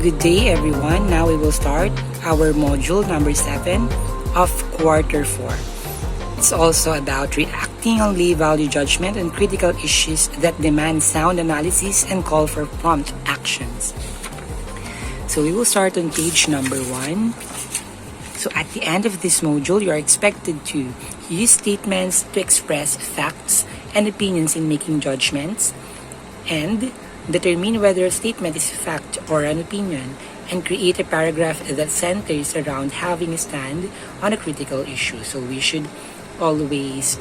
Good day, everyone. Now we will start our module number 7 of quarter 4. It's also about reacting only, value judgment, and critical issues that demand sound analysis and call for prompt actions. So we will start on page number 1. So at the end of this module, you are expected to use statements to express facts and opinions in making judgments, and determine whether a statement is a fact or an opinion, and create a paragraph that centers around having a stand on a critical issue. So we should always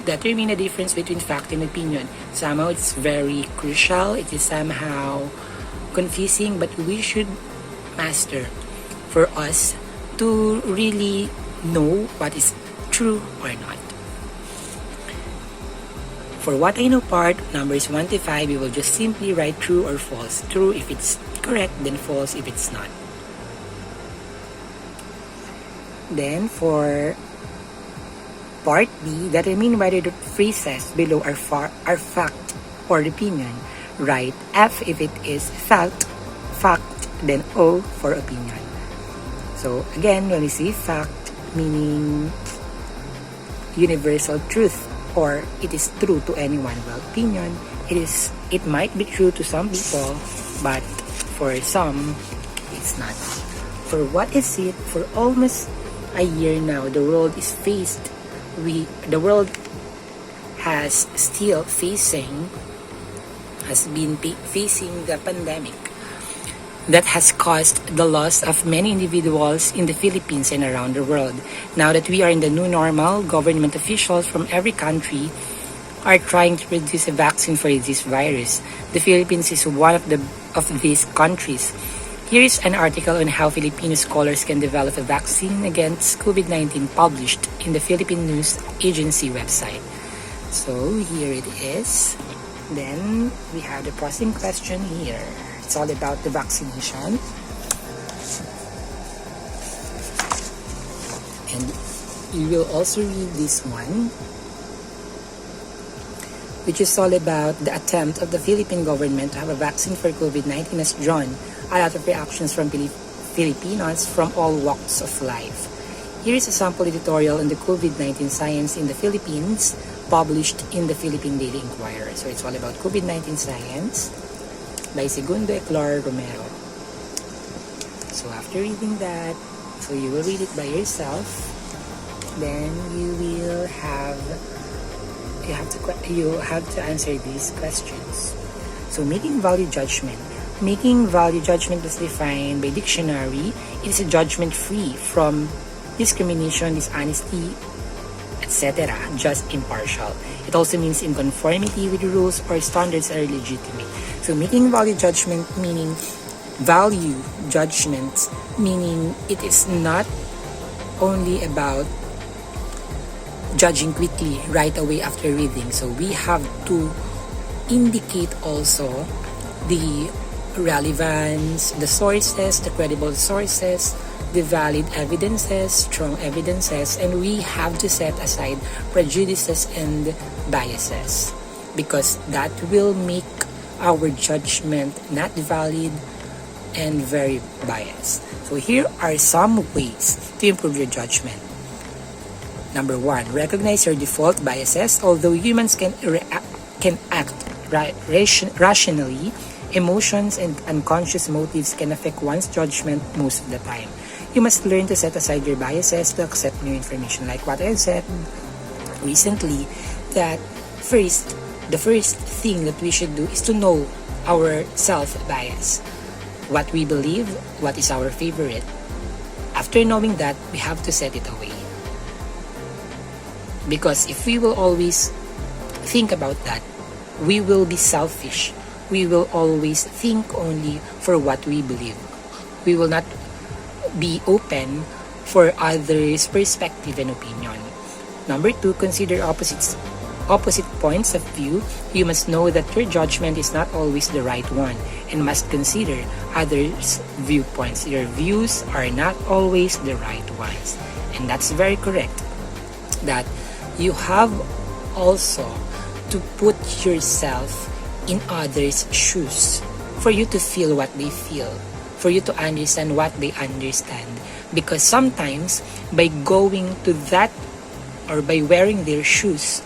determine the difference between fact and opinion. Somehow it's very crucial, it is somehow confusing, but we should master for us to really know what is true or not. For what I know part, numbers 1 to 5, we will just simply write true or false. True if it's correct, then false if it's not. Then for part B, determine whether the phrases below are fact or opinion. Write F if it is fact, then O for opinion. So again, when we see fact, meaning universal truth, or it is true to anyone. Well, opinion, it might be true to some people, but for some, it's not. For what is it? For almost a year now, the world has been facing the pandemic that has caused the loss of many individuals in the Philippines and around the world. Now that we are in the new normal, government officials from every country are trying to produce a vaccine for this virus. The Philippines is one of these countries. Here is an article on how Filipino scholars can develop a vaccine against COVID-19 published in the Philippine News Agency website. So here it is. Then we have the processing question here. It's all about the vaccination. And you will also read this one, which is all about the attempt of the Philippine government to have a vaccine for COVID-19 has drawn a lot of reactions from Filipinos from all walks of life. Here is a sample editorial on the COVID-19 science in the Philippines, published in the Philippine Daily Inquirer. So it's all about COVID-19 science by Segundo Eclar Romero. So after reading that, so you will read it by yourself, then you have to answer these questions. So making value judgment. Making value judgment is defined by dictionary. It is a judgment free from discrimination, dishonesty, etc., just impartial. It also means in conformity with rules or standards are legitimate. So making value judgment meaning it is not only about judging quickly right away after reading. So we have to indicate also the relevance, the sources, the credible sources, the valid evidences, strong evidences, and we have to set aside prejudices and biases, because that will make our judgment not valid and very biased. So here are some ways to improve your judgment. Number 1, recognize your default biases. Although humans can act rationally, emotions and unconscious motives can affect one's judgment most of the time. You must learn to set aside your biases to accept new information. Like what I said recently, that the first thing that we should do is to know our self-bias. What we believe, what is our favorite. After knowing that, we have to set it away. Because if we will always think about that, we will be selfish. We will always think only for what we believe. We will not be open for others' perspective and opinion. Number 2, consider opposite points of view. You must know that your judgment is not always the right one and must consider others' viewpoints. Your views are not always the right ones. And that's very correct. That you have also to put yourself in others' shoes for you to feel what they feel. for you to understand what they understand. Because sometimes, by going to that, or by wearing their shoes,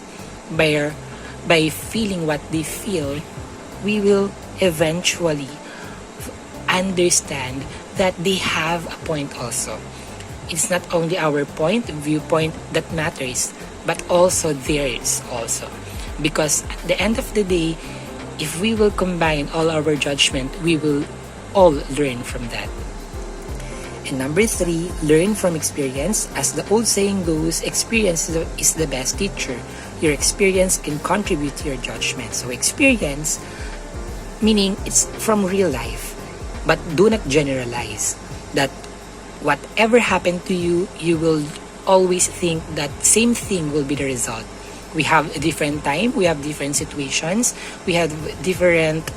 by feeling what they feel, we will eventually understand that they have a point also. It's not only our viewpoint that matters, but also theirs also. Because at the end of the day, if we will combine all our judgment, we will all learn from that. And number 3, learn from experience. As the old saying goes, experience is the best teacher. Your experience can contribute to your judgment. So experience, meaning it's from real life. But do not generalize that whatever happened to you, you will always think that same thing will be the result. We have a different time, we have different situations, we have different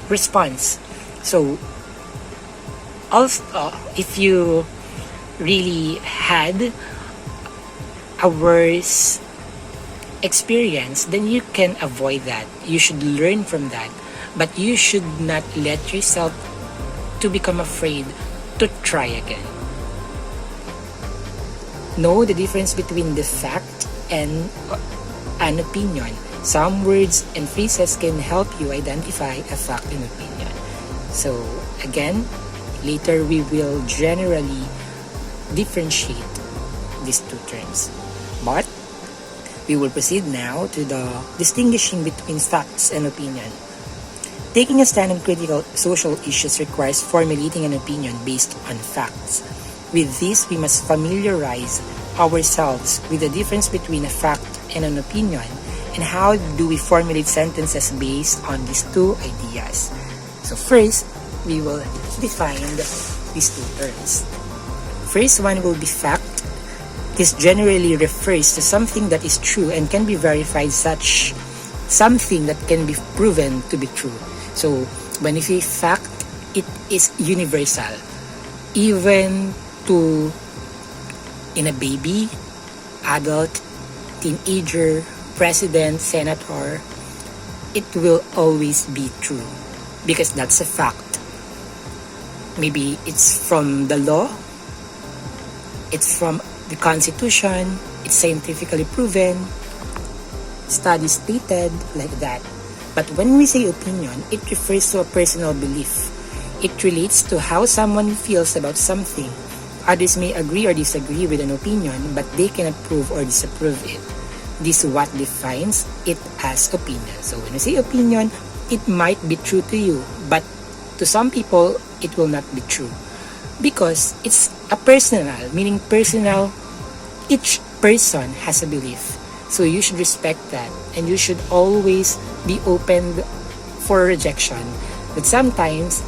response. So also, if you really had a worse experience, then you can avoid that. You should learn from that. But you should not let yourself to become afraid to try again. Know the difference between the fact and an opinion. Some words and phrases can help you identify a fact and opinion. So again, later we will generally differentiate these two terms. But we will proceed now to the distinguishing between facts and opinion. Taking a stand on critical social issues requires formulating an opinion based on facts. With this, we must familiarize ourselves with the difference between a fact and an opinion, and how do we formulate sentences based on these two ideas. So first, we will define these two terms. First one will be fact. This generally refers to something that is true and can be verified, such something that can be proven to be true. So when you say fact, it is universal. Even to in a baby, adult, teenager, president, senator, it will always be true because that's a fact. Maybe it's from the law, it's from the Constitution, it's scientifically proven, studies stated like that. But when we say opinion, it refers to a personal belief. It relates to how someone feels about something. Others may agree or disagree with an opinion, but they cannot prove or disapprove it. This is what defines it as opinion. So when we say opinion, it might be true to you, but to some people, it will not be true. Because it's a personal, meaning personal, each person has a belief. So you should respect that, and you should always be open for rejection. But sometimes,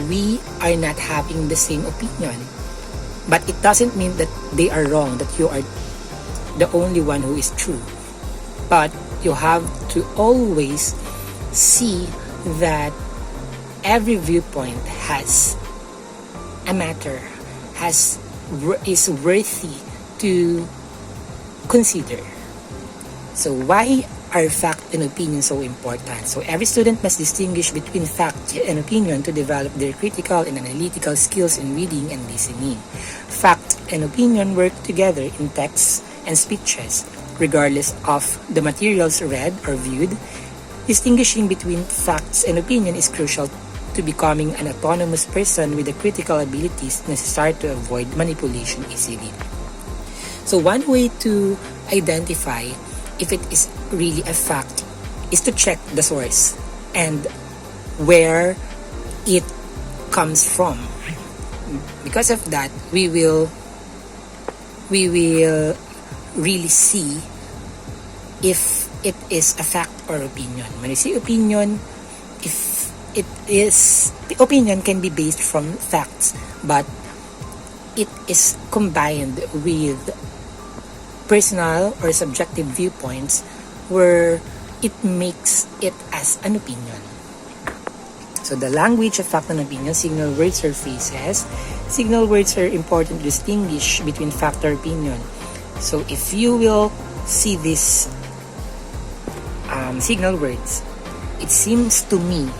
we are not having the same opinion. But it doesn't mean that they are wrong, that you are the only one who is true. But you have to always see that every viewpoint has a matter, is worthy to consider. So why are fact and opinion so important? So every student must distinguish between fact and opinion to develop their critical and analytical skills in reading and listening. Fact and opinion work together in texts and speeches, regardless of the materials read or viewed. Distinguishing between facts and opinion is crucial to becoming an autonomous person with the critical abilities necessary to avoid manipulation easily. So one way to identify if it is really a fact is to check the source and where it comes from. Because of that, we will really see if it is a fact or opinion. When you say opinion, if it is, the opinion can be based from facts, but it is combined with personal or subjective viewpoints where it makes it as an opinion. So the language of fact and opinion, signal words or phrases. Signal words are important to distinguish between fact or opinion. So if you will see these signal words, it seems to me,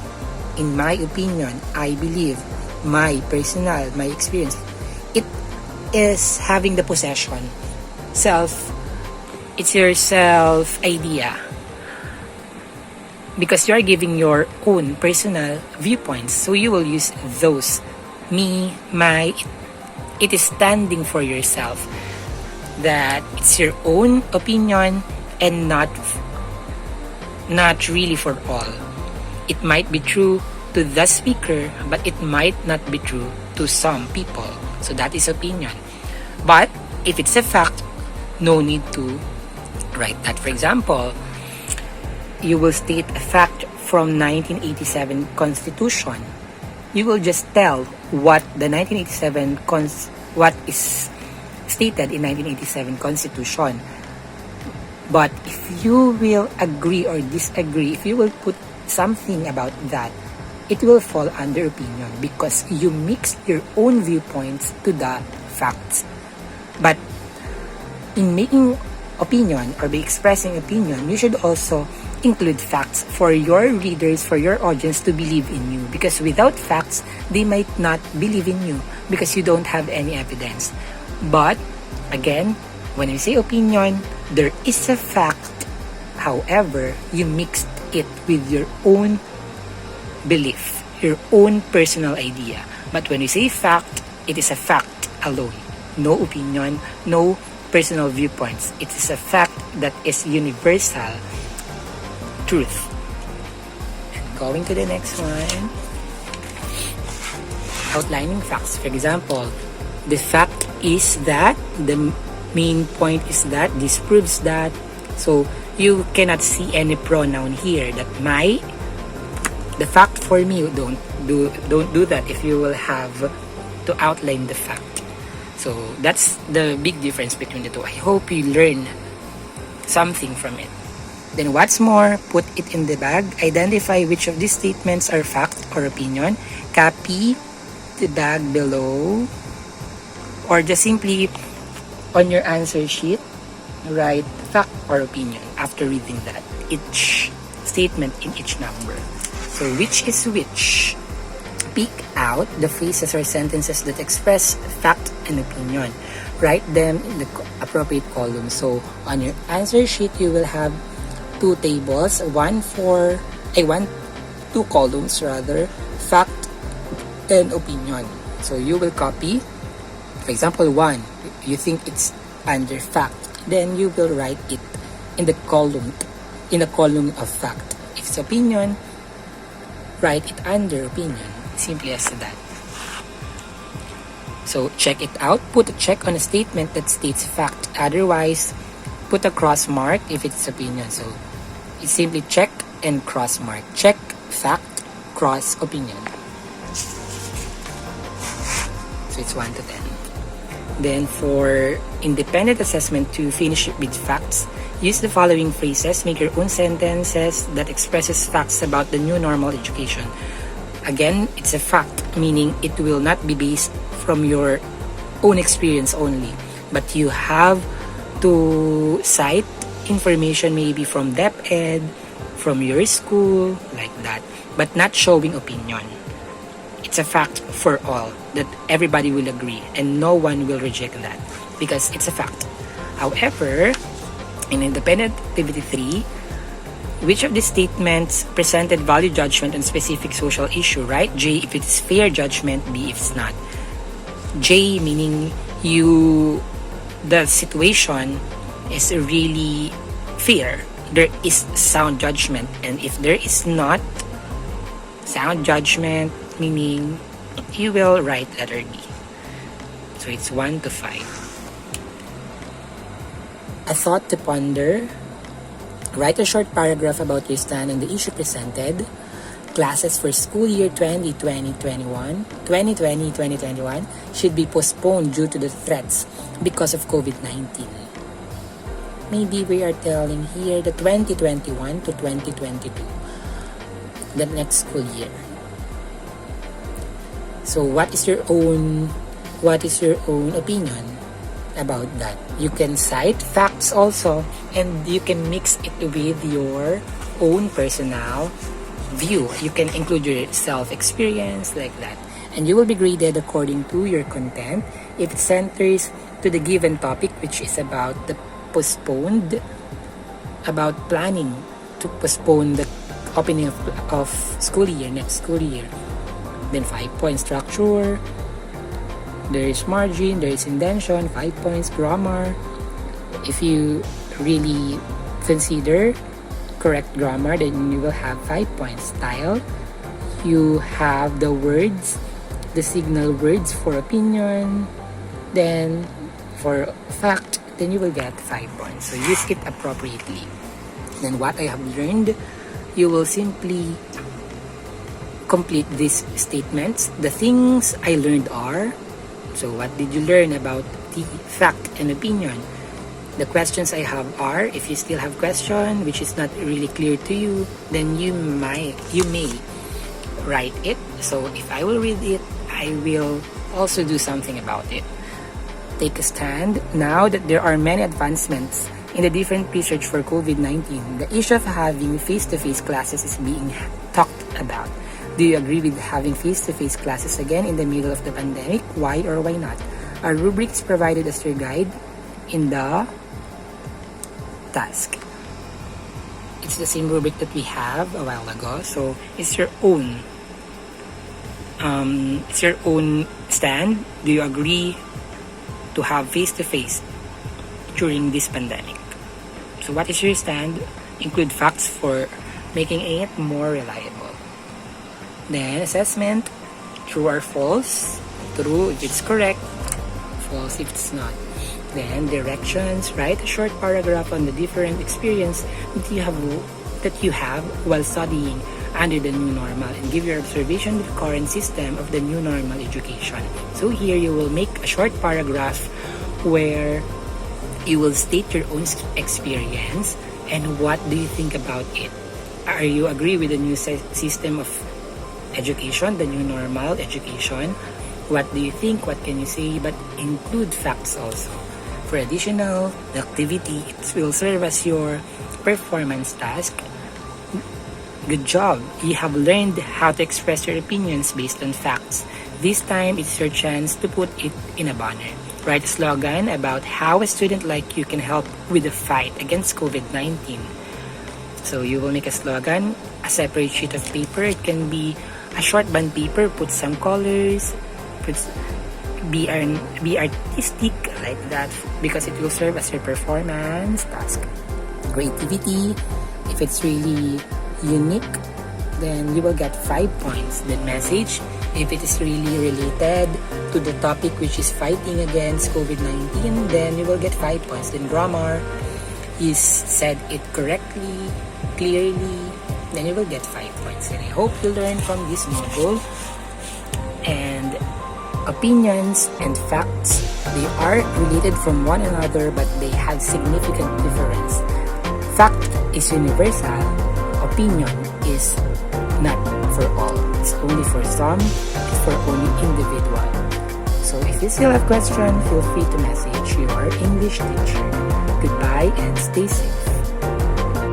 in my opinion, I believe my personal, my experience. It is having the possession, it's your self idea, because you are giving your own personal viewpoints, so you will use those, me, my. It is standing for yourself, that it's your own opinion and not really for all. It might be true to the speaker, but it might not be true to some people. So that is opinion. But if it's a fact, no need to write that. For example, you will state a fact from 1987 Constitution. You will just tell what the 1987 what is stated in 1987 Constitution. But if you will agree or disagree, if you will put something about that, it will fall under opinion, because you mix your own viewpoints to the facts. But in making opinion or by expressing opinion, you should also include facts for your readers, for your audience to believe in you, because without facts, they might not believe in you because you don't have any evidence. But again, when I say opinion, there is a fact. However, you mixed it with your own belief, your own personal idea. But when we say fact, it is a fact alone. No opinion, no personal viewpoints. It is a fact that is universal truth. And going to the next one, outlining facts. For example, the fact is that, the main point is that, this proves that. So you cannot see any pronoun here, that my, the fact for me. Don't do that if you will have to outline the fact. So that's the big difference between the two. I hope you learn something from it. Then what's more, put it in the bag. Identify which of these statements are fact or opinion. Copy the bag below, or just simply on your answer sheet, write fact or opinion after reading that, each statement in each number. So which is which? Pick out the phrases or sentences that express fact and opinion. Write them in the appropriate column. So on your answer sheet, you will have two tables, two columns rather, fact and opinion. So you will copy, for example, 1, you think it's under fact, then you will write it in the column of fact. If it's opinion, write it under opinion. Simply as that. So check it out. Put a check on a statement that states fact. Otherwise, put a cross mark if it's opinion. So it's simply check and cross mark. Check fact, cross opinion. So it's 1 to 10. Then for independent assessment, to finish with facts, use the following phrases. Make your own sentences that expresses facts about the new normal education. Again, it's a fact, meaning it will not be based from your own experience only, but you have to cite information maybe from DepEd, from your school, like that, but not showing opinion. It's a fact for all, that everybody will agree and no one will reject that because it's a fact. However, in independent activity 3, which of these statements presented value judgment on specific social issue? Right? J, if it's fair judgment. B, if it's not. J, meaning the situation is really fair. There is sound judgment. And if there is not sound judgment, meaning you will write letter B. So it's 1 to 5. A thought to ponder. Write a short paragraph about your stand on the issue presented. Classes for school year 2020-2021 should be postponed due to the threats because of COVID-19. Maybe we are telling here the 2021 to 2022, the next school year. So what is your own opinion about that? You can cite facts also, and you can mix it with your own personal view. You can include your self experience like that, And you will be graded according to your content. If it centers to the given topic, which is about the postponed, about planning to postpone the opening of school year, next school year, then 5 points. Structure, there is margin, there is indentation, 5 points. Grammar, if you really consider correct grammar, then you will have 5 points. Style, you have the words, the signal words for opinion, then for fact, then you will get 5 points. So use it appropriately. Then what I have learned, you will simply complete these statements. The things I learned are, so what did you learn about the fact and opinion? The questions I have are, if you still have question which is not really clear to you, then you may write it. So if I will read it, I will also do something about it. Take a stand. Now that there are many advancements in the different research for COVID-19, the issue of having face-to-face classes is being talked about. Do you agree with having face-to-face classes again in the middle of the pandemic? Why or why not? Our rubrics provided as your guide in the task. It's the same rubric that we have a while ago, so it's your own. It's your own stand. Do you agree to have face-to-face during this pandemic? So what is your stand? Include facts for making it more reliable. Then assessment, true or false. True if it's correct, false if it's not. Then directions, write a short paragraph on the different experience that you have while studying under the new normal, and give your observation with the current system of the new normal education. So here you will make a short paragraph where you will state your own experience and what do you think about it. Are you agree with the new system of education, the new normal education? What do you think? What can you say? But include facts also. For additional activity, it will serve as your performance task. Good job! You have learned how to express your opinions based on facts. This time, it's your chance to put it in a banner. Write a slogan about how a student like you can help with the fight against COVID-19. So you will make a slogan, a separate sheet of paper. It can be a short band paper, put some colors, be artistic like that, because it will serve as your performance task. Creativity, if it's really unique, then you will get 5 points. Then message, if it is really related to the topic which is fighting against COVID-19, then you will get 5 points. Then grammar, you said it correctly, clearly, then you will get 5 points. And I hope you learn from this module. And opinions and facts, they are related from one another, but they have significant difference. Fact is universal. Opinion is not for all. It's only for some. It's for only individual. So if you still have questions, feel free to message your English teacher. Goodbye and stay safe.